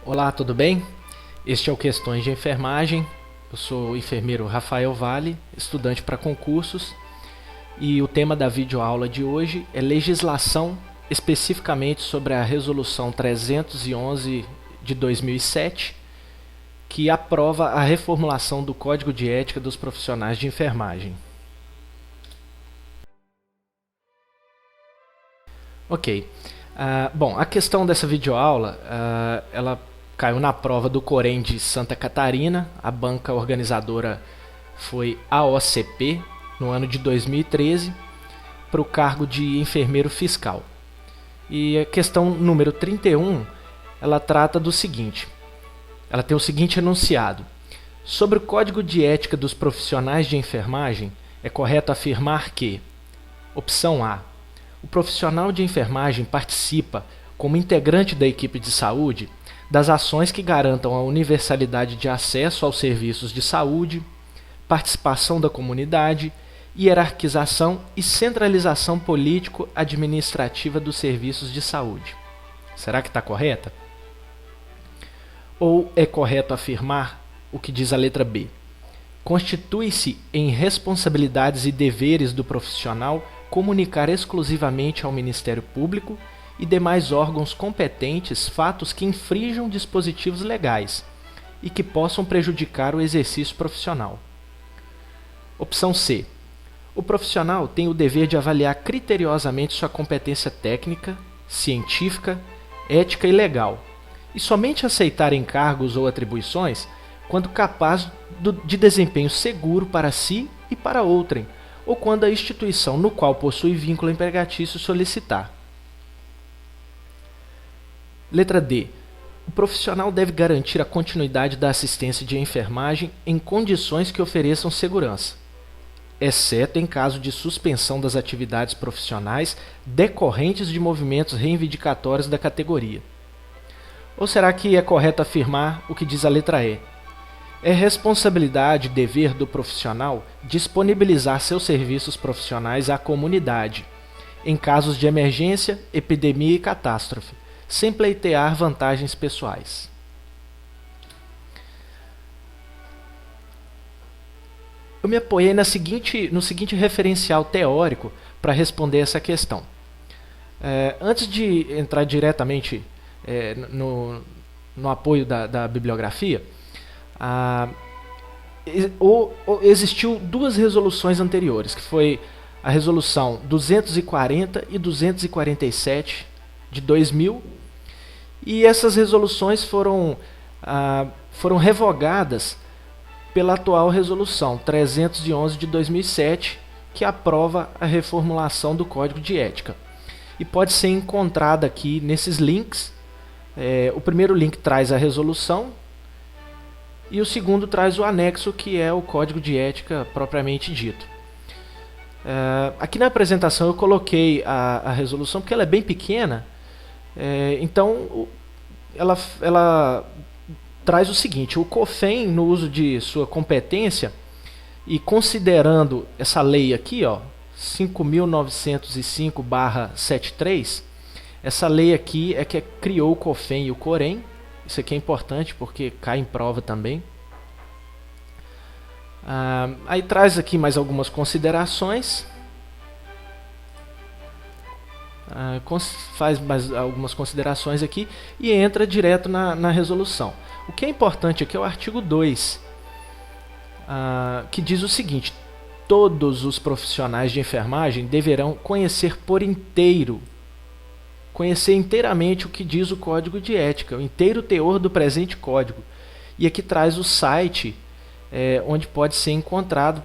Olá, tudo bem? Este é o Questões de Enfermagem. Eu sou o enfermeiro Rafael Vale, estudante para concursos, e o tema da videoaula de hoje é legislação, especificamente sobre a Resolução 311 de 2007, que aprova a reformulação do Código de Ética dos Profissionais de Enfermagem. Ok. Bom, a questão dessa videoaula, ela caiu na prova do Corém de Santa Catarina. A banca organizadora foi a OCP, no ano de 2013, para o cargo de enfermeiro fiscal. E a questão número 31, ela trata do seguinte. Ela tem o seguinte enunciado. Sobre o Código de Ética dos Profissionais de Enfermagem, é correto afirmar que: opção A, o profissional de enfermagem participa, como integrante da equipe de saúde, das ações que garantam a universalidade de acesso aos serviços de saúde, participação da comunidade, hierarquização e centralização político-administrativa dos serviços de saúde. Será que está correta? Ou é correto afirmar o que diz a letra B? Constitui-se em responsabilidades e deveres do profissional comunicar exclusivamente ao Ministério Público e demais órgãos competentes fatos que infringam dispositivos legais e que possam prejudicar o exercício profissional. Opção C. O profissional tem o dever de avaliar criteriosamente sua competência técnica, científica, ética e legal, e somente aceitar encargos ou atribuições quando capaz de desempenho seguro para si e para outrem, ou quando a instituição no qual possui vínculo empregatício solicitar. Letra D. O profissional deve garantir a continuidade da assistência de enfermagem em condições que ofereçam segurança, exceto em caso de suspensão das atividades profissionais decorrentes de movimentos reivindicatórios da categoria. Ou será que é correto afirmar o que diz a letra E? É responsabilidade e dever do profissional disponibilizar seus serviços profissionais à comunidade, em casos de emergência, epidemia e catástrofe, sem pleitear vantagens pessoais. Eu me apoiei no seguinte referencial teórico para responder essa questão. Antes de entrar diretamente no apoio da bibliografia, existiu duas resoluções anteriores, que foi a resolução 240 e 247 de 2000, e essas resoluções foram revogadas pela atual resolução 311 de 2007, que aprova a reformulação do Código de Ética. E pode ser encontrada aqui nesses links. O primeiro link traz a resolução, e o segundo traz o anexo, que é o Código de Ética propriamente dito. Aqui na apresentação eu coloquei a resolução porque ela é bem pequena, então ela traz o seguinte: o COFEN, no uso de sua competência e considerando essa lei aqui, 5.905/73, essa lei aqui é que criou o COFEN e o Corém. Isso aqui é importante porque cai em prova também. Aí traz aqui mais algumas considerações. Faz mais algumas considerações aqui e entra direto na resolução. O que é importante aqui é o artigo 2, que diz o seguinte: todos os profissionais de enfermagem deverão conhecer inteiramente o que diz o Código de Ética, o inteiro teor do presente Código. E aqui traz o site onde pode ser encontrado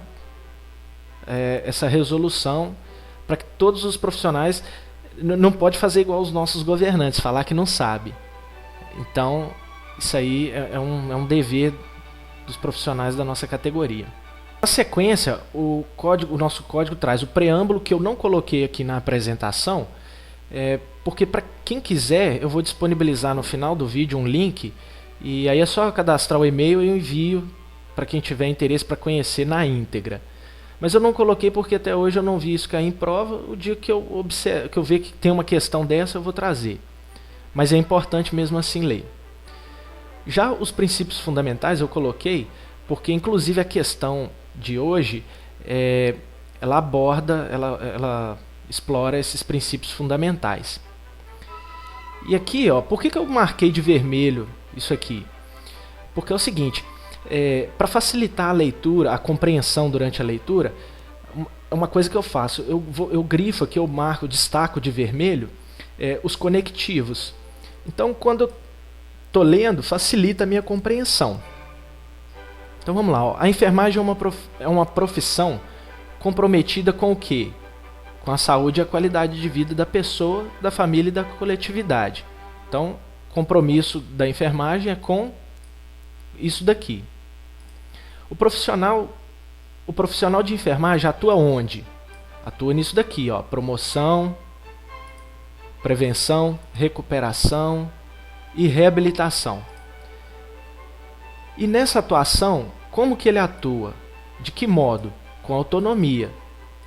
essa resolução, para que todos os profissionais não pode fazer igual os nossos governantes, falar que não sabe. Então, isso aí é um dever dos profissionais da nossa categoria. Na sequência, o nosso código traz o preâmbulo, que eu não coloquei aqui na apresentação, porque para quem quiser, eu vou disponibilizar no final do vídeo um link, e aí é só cadastrar o e-mail e eu envio para quem tiver interesse para conhecer na íntegra. Mas eu não coloquei porque até hoje eu não vi isso cair em prova. O dia que eu ver que tem uma questão dessa, eu vou trazer. Mas é importante mesmo assim ler. Já os princípios fundamentais eu coloquei porque, inclusive, a questão de hoje ela aborda, ela explora esses princípios fundamentais. E aqui, ó, por que eu marquei de vermelho isso aqui? Porque é o seguinte, para facilitar a leitura, a compreensão durante a leitura, uma coisa que eu faço, eu grifo aqui, eu marco, destaco de vermelho os conectivos. Então, quando eu estou lendo, facilita a minha compreensão. Então vamos lá, ó. A enfermagem é uma profissão comprometida com o quê? Com a saúde e a qualidade de vida da pessoa, da família e da coletividade. Então, compromisso da enfermagem é com isso daqui. O profissional de enfermagem atua onde? Atua nisso daqui, ó, promoção, prevenção, recuperação e reabilitação. E nessa atuação, como que ele atua? De que modo? Com autonomia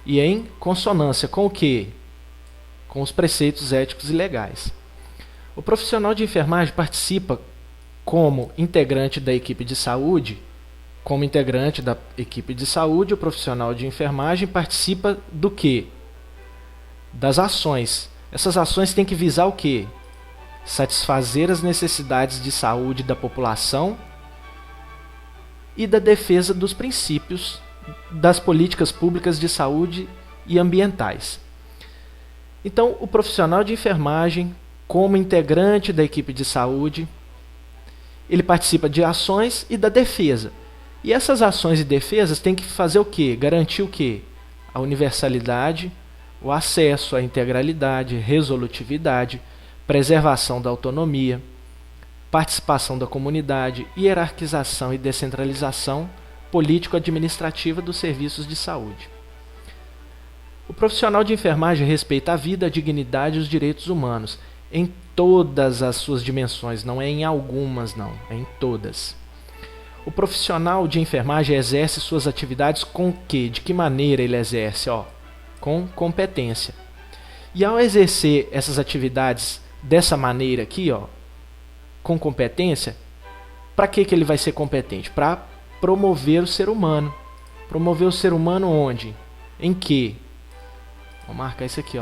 e em consonância com o quê? Com os preceitos éticos e legais. O profissional de enfermagem participa como integrante da equipe de saúde. Como integrante da equipe de saúde, o profissional de enfermagem participa do quê? Das ações. Essas ações têm que visar o quê? Satisfazer as necessidades de saúde da população e da defesa dos princípios das políticas públicas de saúde e ambientais. Então, o profissional de enfermagem, como integrante da equipe de saúde, ele participa de ações e da defesa. E essas ações e defesas têm que fazer o quê? Garantir o quê? A universalidade, o acesso à integralidade, resolutividade, preservação da autonomia, participação da comunidade, hierarquização e descentralização político-administrativa dos serviços de saúde. O profissional de enfermagem respeita a vida, a dignidade e os direitos humanos em todas as suas dimensões, não é em algumas, não, é em todas. O profissional de enfermagem exerce suas atividades com o quê? De que maneira ele exerce? Com competência. E ao exercer essas atividades dessa maneira aqui, com competência, para que ele vai ser competente? Para promover o ser humano. Promover o ser humano onde? Em que? Vou marcar isso aqui,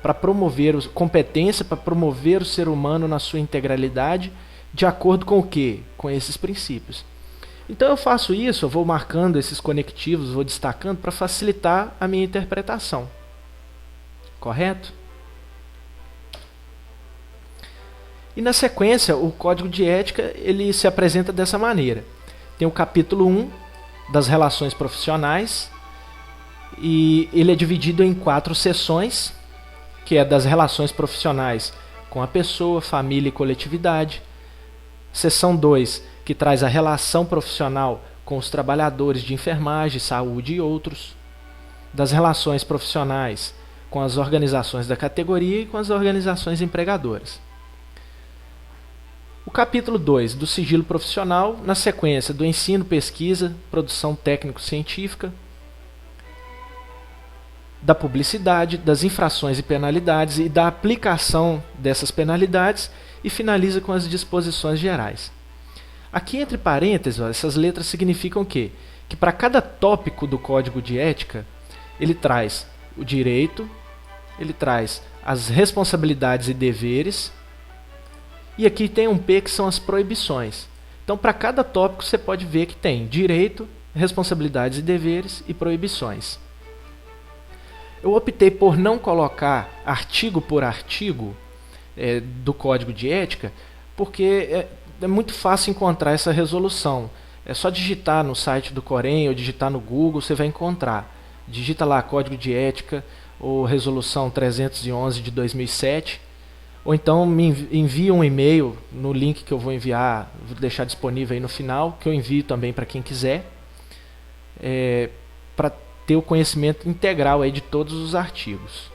Para promover competência, para promover o ser humano na sua integralidade, de acordo com o quê? Com esses princípios. Então eu faço isso, eu vou marcando esses conectivos, vou destacando para facilitar a minha interpretação. Correto? E na sequência, o Código de Ética ele se apresenta dessa maneira. Tem o capítulo 1 das relações profissionais, e ele é dividido em 4 seções, que é das relações profissionais com a pessoa, família e coletividade. Seção 2, que traz a relação profissional com os trabalhadores de enfermagem, saúde e outros. Das relações profissionais com as organizações da categoria e com as organizações empregadoras. O capítulo 2, do sigilo profissional, na sequência do ensino, pesquisa, produção técnico-científica, da publicidade, das infrações e penalidades e da aplicação dessas penalidades, e finaliza com as disposições gerais. Aqui entre parênteses, essas letras significam o quê? Que para cada tópico do Código de Ética, ele traz o direito, ele traz as responsabilidades e deveres, e aqui tem um P que são as proibições. Então, para cada tópico você pode ver que tem direito, responsabilidades e deveres e proibições. Eu optei por não colocar artigo por artigo do Código de Ética, porque é muito fácil encontrar essa resolução. É só digitar no site do Corém ou digitar no Google, você vai encontrar. Digita lá Código de Ética ou Resolução 311 de 2007, ou então me envia um e-mail no link que eu vou enviar, vou deixar disponível aí no final, que eu envio também para quem quiser, para ter o conhecimento integral aí de todos os artigos.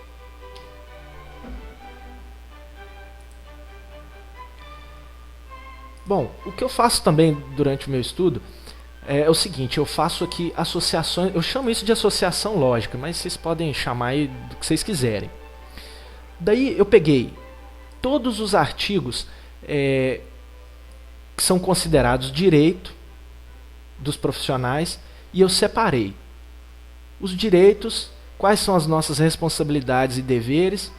Bom, o que eu faço também durante o meu estudo é o seguinte: eu faço aqui associações, eu chamo isso de associação lógica, mas vocês podem chamar aí do que vocês quiserem. Daí eu peguei todos os artigos que são considerados direito dos profissionais, e eu separei os direitos, quais são as nossas responsabilidades e deveres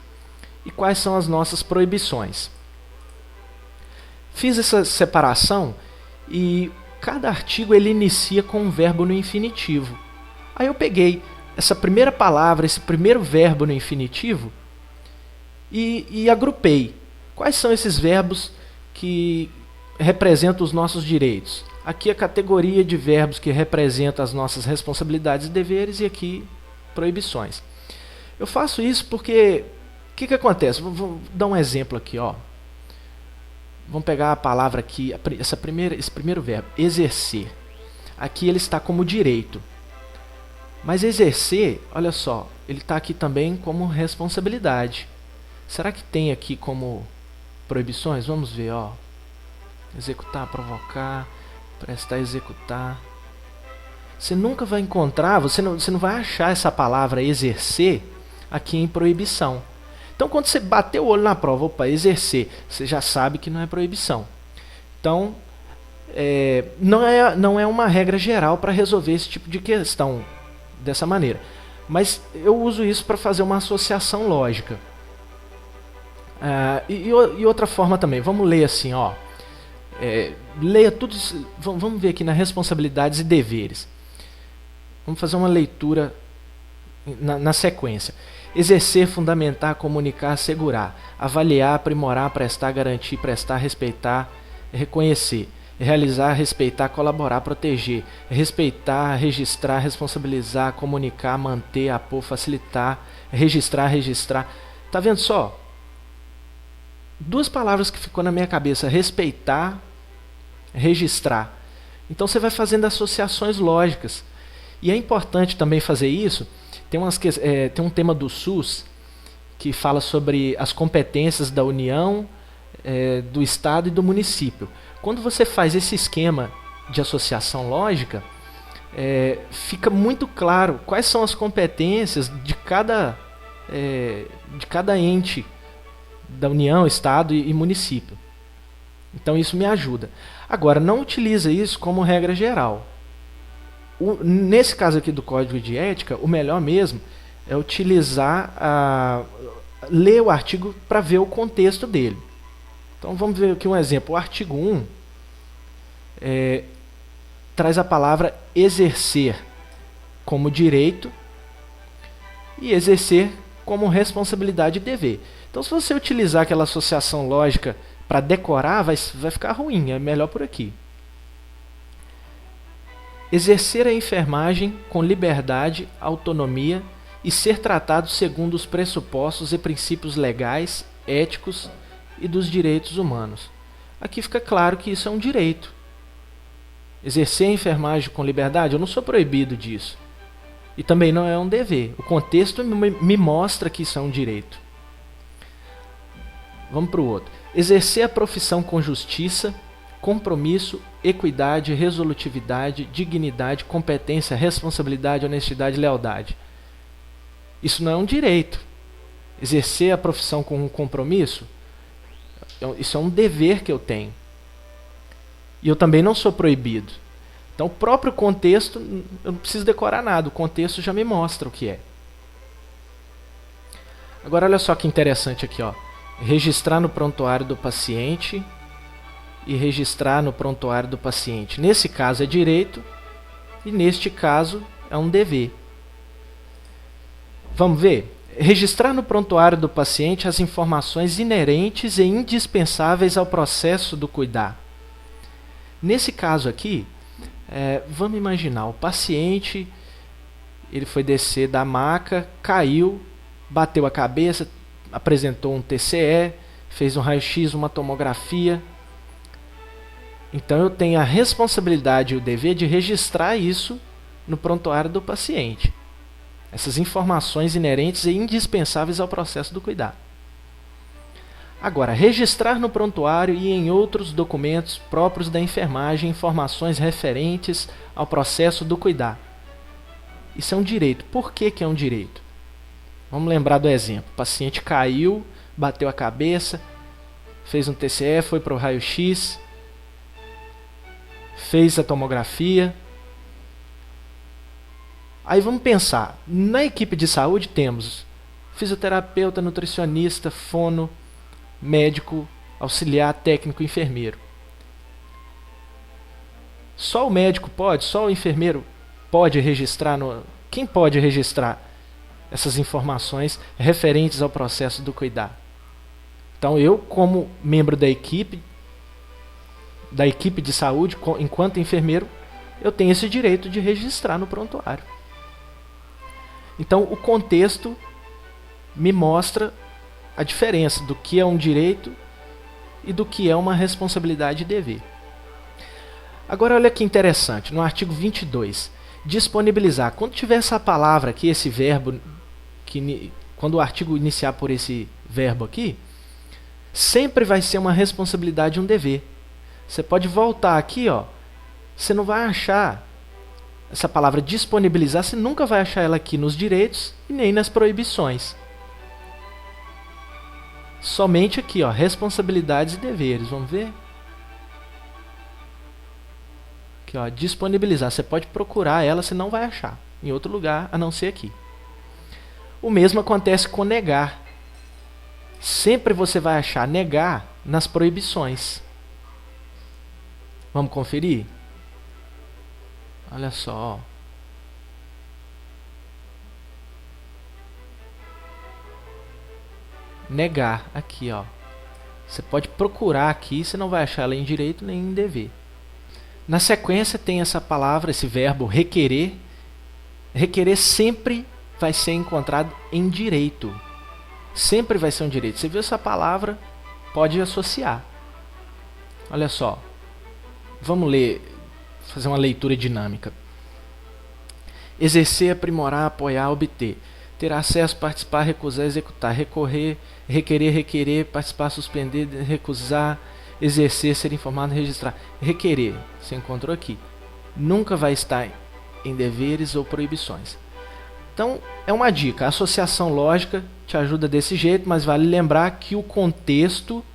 e quais são as nossas proibições. Fiz essa separação e cada artigo ele inicia com um verbo no infinitivo. Aí eu peguei essa primeira palavra, esse primeiro verbo no infinitivo e agrupei. Quais são esses verbos que representam os nossos direitos? Aqui a categoria de verbos que representam as nossas responsabilidades e deveres, e aqui proibições. Eu faço isso porque o que acontece? Vou dar um exemplo aqui, ó. Vamos pegar a palavra aqui, esse primeiro verbo, exercer. Aqui ele está como direito. Mas exercer, olha só, ele está aqui também como responsabilidade. Será que tem aqui como proibições? Vamos ver, ó. Executar, provocar, prestar, executar. Você nunca vai encontrar, você não vai achar essa palavra exercer aqui em proibição. Então, quando você bater o olho na prova, opa, exercer, você já sabe que não é proibição. Então, não é uma regra geral para resolver esse tipo de questão dessa maneira. Mas eu uso isso para fazer uma associação lógica. E outra forma também, vamos ler assim, ó. Leia tudo, vamos ver aqui nas responsabilidades e deveres. Vamos fazer uma leitura na sequência. Exercer, fundamentar, comunicar, assegurar, avaliar, aprimorar, prestar, garantir, prestar, respeitar, reconhecer, realizar, respeitar, colaborar, proteger, respeitar, registrar, responsabilizar, comunicar, manter, apor, facilitar, registrar. Tá vendo só? Duas palavras que ficou na minha cabeça: respeitar, registrar. Então você vai fazendo associações lógicas. E é importante também fazer isso. Tem um tema do SUS que fala sobre as competências da União, do Estado e do município. Quando você faz esse esquema de associação lógica, fica muito claro quais são as competências de cada ente da União, Estado e município. Então isso me ajuda. Agora, não utiliza isso como regra geral. Nesse caso aqui do Código de Ética, o melhor mesmo é utilizar ler o artigo para ver o contexto dele. Então vamos ver aqui um exemplo. O artigo 1 traz a palavra exercer como direito e exercer como responsabilidade e dever. Então, se você utilizar aquela associação lógica para decorar, vai ficar ruim. É melhor por aqui. Exercer a enfermagem com liberdade, autonomia e ser tratado segundo os pressupostos e princípios legais, éticos e dos direitos humanos. Aqui fica claro que isso é um direito. Exercer a enfermagem com liberdade, eu não sou proibido disso. E também não é um dever. O contexto me mostra que isso é um direito. Vamos para o outro. Exercer a profissão com justiça, compromisso, equidade, resolutividade, dignidade, competência, responsabilidade, honestidade e lealdade. Isso não é um direito. Exercer a profissão com um compromisso, isso é um dever que eu tenho. E eu também não sou proibido. Então, o próprio contexto, eu não preciso decorar nada, o contexto já me mostra o que é. Agora, olha só que interessante aqui, ó. Registrar no prontuário do paciente e registrar no prontuário do paciente. Nesse caso é direito e neste caso é um dever. Vamos ver? Registrar no prontuário do paciente as informações inerentes e indispensáveis ao processo do cuidar. Nesse caso aqui, vamos imaginar, o paciente ele foi descer da maca, caiu, bateu a cabeça, apresentou um TCE, fez um raio-x, uma tomografia. Então eu tenho a responsabilidade e o dever de registrar isso no prontuário do paciente. Essas informações inerentes e indispensáveis ao processo do cuidar. Agora, registrar no prontuário e em outros documentos próprios da enfermagem informações referentes ao processo do cuidar. Isso é um direito. Por que é um direito? Vamos lembrar do exemplo. O paciente caiu, bateu a cabeça, fez um TCE, foi para o raio-x, fez a tomografia. Aí vamos pensar, na equipe de saúde temos fisioterapeuta, nutricionista, fono, médico, auxiliar, técnico, enfermeiro. Só o médico pode, só o enfermeiro pode registrar, quem pode registrar essas informações referentes ao processo do cuidar? Então eu, como membro da equipe de saúde, enquanto enfermeiro, eu tenho esse direito de registrar no prontuário. Então o contexto me mostra a diferença do que é um direito e do que é uma responsabilidade e dever. Agora olha que interessante, no artigo 22, disponibilizar. Quando tiver essa palavra aqui, esse verbo, quando o artigo iniciar por esse verbo aqui, sempre vai ser uma responsabilidade e um dever. Você pode voltar aqui, ó, você não vai achar essa palavra disponibilizar, você nunca vai achar ela aqui nos direitos e nem nas proibições. Somente aqui, ó, responsabilidades e deveres. Vamos ver? Aqui, ó, disponibilizar. Você pode procurar ela, você não vai achar em outro lugar a não ser aqui. O mesmo acontece com negar. Sempre você vai achar negar nas proibições. Vamos conferir? Olha só. Negar, aqui, ó. Você pode procurar aqui, você não vai achar ela em direito nem em dever. Na sequência tem essa palavra, esse verbo requerer. Requerer sempre vai ser encontrado em direito. Sempre vai ser um direito. Você viu essa palavra, pode associar. Olha só. Vamos ler, fazer uma leitura dinâmica. Exercer, aprimorar, apoiar, obter. Ter acesso, participar, recusar, executar. Recorrer, requerer, requerer, participar, suspender, recusar, exercer, ser informado, registrar. Requerer, você encontrou aqui. Nunca vai estar em deveres ou proibições. Então, é uma dica. A associação lógica te ajuda desse jeito, mas vale lembrar que o contexto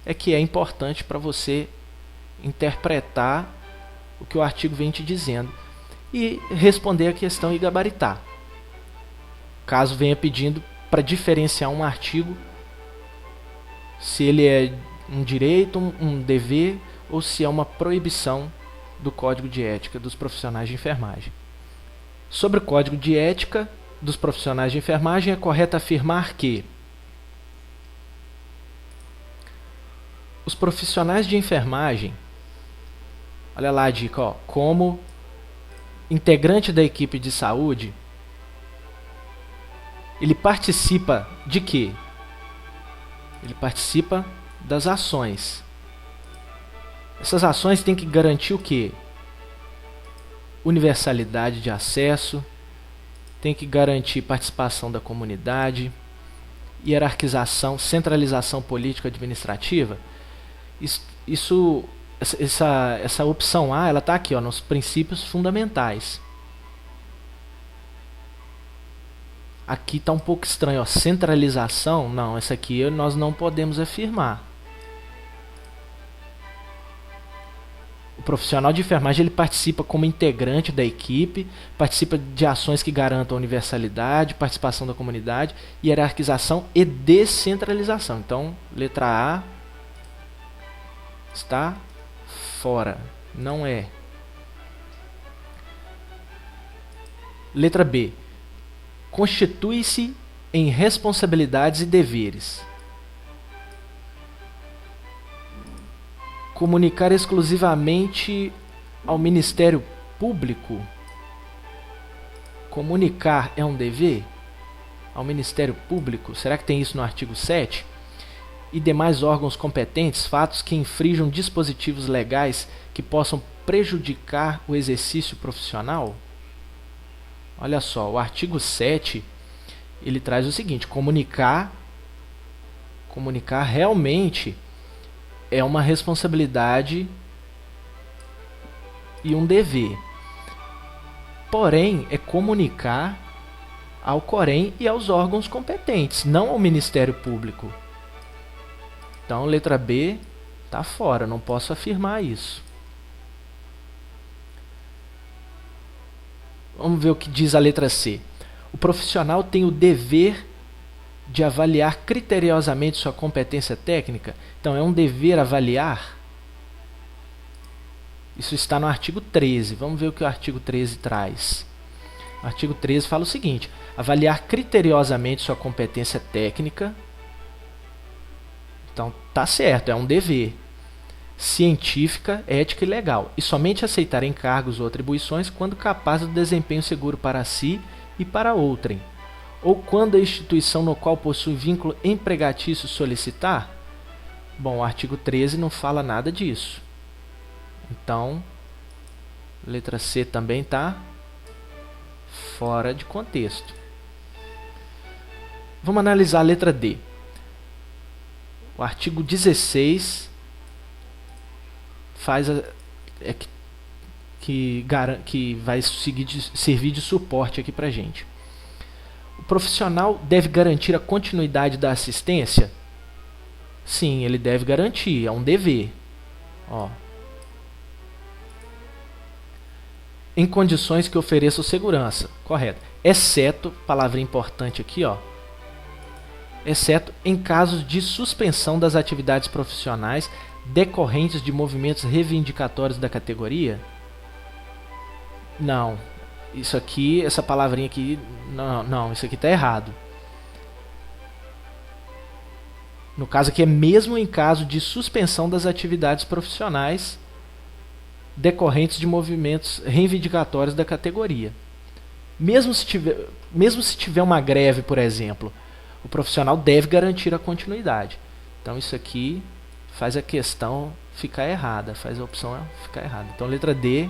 é que é importante para você interpretar o que o artigo vem te dizendo e responder a questão e gabaritar. Caso venha pedindo para diferenciar um artigo, se ele é um direito, um dever ou se é uma proibição do Código de Ética dos profissionais de enfermagem. Sobre o Código de Ética dos profissionais de enfermagem, é correto afirmar que os profissionais de enfermagem, olha lá a dica, ó, como integrante da equipe de saúde, ele participa de quê? Ele participa das ações. Essas ações têm que garantir o quê? Universalidade de acesso, tem que garantir participação da comunidade, hierarquização, centralização política administrativa. Essa opção A, ela está aqui, ó, nos princípios fundamentais. Aqui está um pouco estranho, ó, centralização. Não, essa aqui nós não podemos afirmar. O profissional de enfermagem ele participa como integrante da equipe, participa de ações que garantam a universalidade, participação da comunidade, hierarquização e descentralização. Então, letra A está fora, não é. Letra B. Constitui-se em responsabilidades e deveres. Comunicar exclusivamente ao Ministério Público. Comunicar é um dever ao Ministério Público? Será que tem isso no artigo 7? E demais órgãos competentes, fatos que infringam dispositivos legais que possam prejudicar o exercício profissional? Olha só, o artigo 7, ele traz o seguinte: comunicar realmente é uma responsabilidade e um dever. Porém, é comunicar ao Corém e aos órgãos competentes, não ao Ministério Público. Então, letra B está fora, não posso afirmar isso. Vamos ver o que diz a letra C. O profissional tem o dever de avaliar criteriosamente sua competência técnica. Então, é um dever avaliar. Isso está no artigo 13. Vamos ver o que o artigo 13 traz. O artigo 13 fala o seguinte: avaliar criteriosamente sua competência técnica. Então, tá certo, é um dever. Científica, ética e legal. E somente aceitar encargos ou atribuições quando capaz do desempenho seguro para si e para outrem. Ou quando a instituição no qual possui vínculo empregatício solicitar. Bom, o artigo 13 não fala nada disso. Então, letra C também está fora de contexto. Vamos analisar a letra D. O artigo 16 faz que vai servir de suporte aqui para a gente. O profissional deve garantir a continuidade da assistência? Sim, ele deve garantir, é um dever. Ó. Em condições que ofereçam segurança. Correto. Exceto, palavra importante aqui, ó. Exceto em casos de suspensão das atividades profissionais decorrentes de movimentos reivindicatórios da categoria? Não. Isso aqui, essa palavrinha aqui, não, isso aqui está errado. No caso aqui é mesmo em caso de suspensão das atividades profissionais decorrentes de movimentos reivindicatórios da categoria. Mesmo se tiver uma greve, por exemplo, o profissional deve garantir a continuidade. Então isso aqui faz a questão ficar errada, faz a opção ficar errada. Então letra D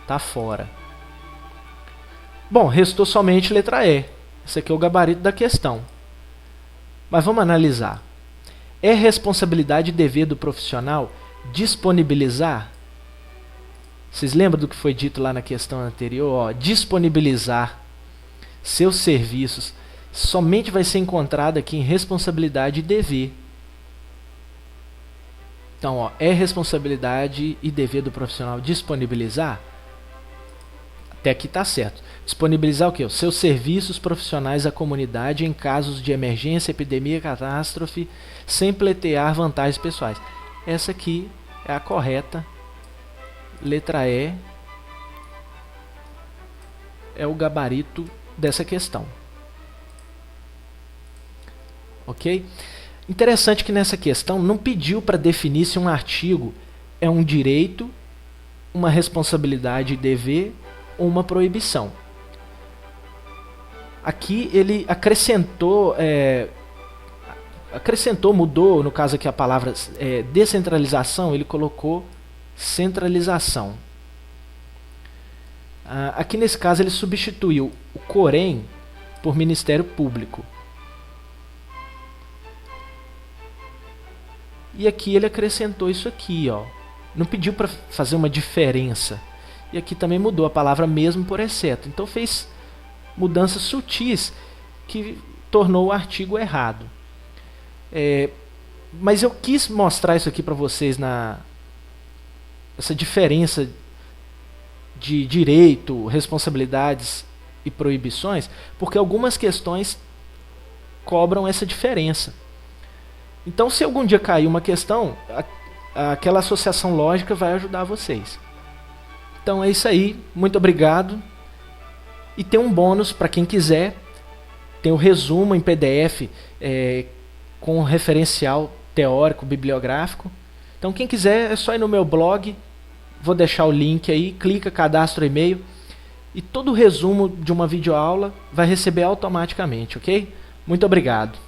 está fora. Bom, restou somente letra E. Esse aqui é o gabarito da questão. Mas vamos analisar. É responsabilidade e dever do profissional disponibilizar? Vocês lembram do que foi dito lá na questão anterior? Ó, disponibilizar seus serviços somente vai ser encontrado aqui em responsabilidade e dever. Então, ó, é responsabilidade e dever do profissional disponibilizar? Até aqui está certo. Disponibilizar o quê? Os seus serviços profissionais à comunidade em casos de emergência, epidemia, catástrofe, sem pleitear vantagens pessoais. Essa aqui é a correta. Letra E é o gabarito dessa questão. Ok? Interessante que nessa questão não pediu para definir se um artigo é um direito, uma responsabilidade e dever ou uma proibição. Aqui ele acrescentou, mudou, no caso aqui a palavra descentralização, ele colocou centralização. Aqui nesse caso ele substituiu o Corém por Ministério Público. E aqui ele acrescentou isso aqui, ó. Não pediu para fazer uma diferença. E aqui também mudou a palavra mesmo por exceto. Então fez mudanças sutis que tornou o artigo errado. Mas eu quis mostrar isso aqui para vocês, essa diferença de direito, responsabilidades e proibições, porque algumas questões cobram essa diferença. Então, se algum dia cair uma questão, aquela associação lógica vai ajudar vocês. Então é isso aí, muito obrigado. E tem um bônus para quem quiser, tem o resumo em PDF com referencial teórico, bibliográfico. Então quem quiser é só ir no meu blog, vou deixar o link aí, clica, cadastra o e-mail e todo o resumo de uma videoaula vai receber automaticamente, ok? Muito obrigado.